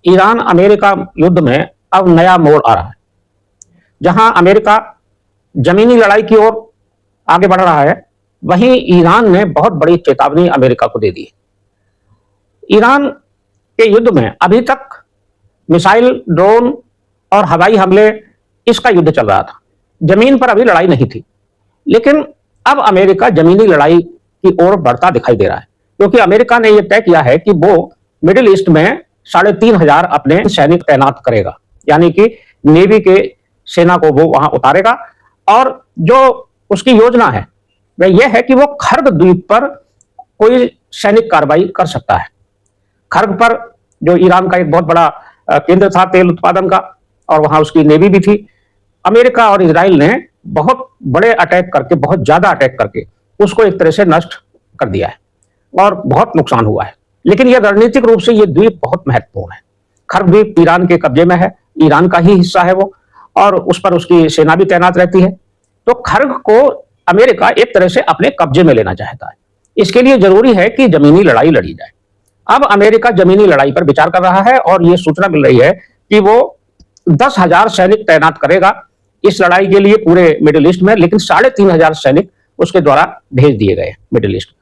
Iran America युद्ध में अब नया मोड़ आ रहा है। जहां अमेरिका जमीनी लड़ाई की ओर आगे बढ़ रहा है, वहीं ईरान ने बहुत बड़ी चेतावनी अमेरिका को दे दी है। ईरान के युद्ध में अभी तक मिसाइल, ड्रोन और हवाई हमले, इसका युद्ध चल रहा था। जमीन पर अभी लड़ाई नहीं थी, लेकिन अब अमेरिका जमीनी लड़ाई की ओर बढ़ता दिखाई दे रहा है, क्योंकि अमेरिका ने यह तय किया है कि वो मिडिल ईस्ट में 3,500 अपने सैनिक तैनात करेगा, यानी कि नेवी के सेना को वो वहां उतारेगा। और जो उसकी योजना है वह यह है कि वो खर्ग द्वीप पर कोई सैनिक कार्रवाई कर सकता है। खर्ग पर जो ईरान का एक बहुत बड़ा केंद्र था तेल उत्पादन का, और वहां उसकी नेवी भी थी। अमेरिका और इजराइल ने बहुत बड़े अटैक करके, बहुत ज्यादा अटैक करके उसको एक तरह से नष्ट कर दिया है और बहुत नुकसान हुआ है। लेकिन यह रणनीतिक रूप से यह द्वीप बहुत महत्वपूर्ण है। खर्ग द्वीप ईरान के कब्जे में है, ईरान का ही हिस्सा है वो, और उस पर उसकी सेना भी तैनात रहती है। तो खर्ग को अमेरिका एक तरह से अपने कब्जे में लेना चाहता है। इसके लिए जरूरी है कि जमीनी लड़ाई लड़ी जाए। अब अमेरिका जमीनी लड़ाई पर विचार कर रहा है और यह सूचना मिल रही है कि वो 10,000 सैनिक तैनात करेगा इस लड़ाई के लिए पूरे मिडिल ईस्ट में, लेकिन 3,500 सैनिक उसके द्वारा भेज दिए गए मिडिल ईस्ट।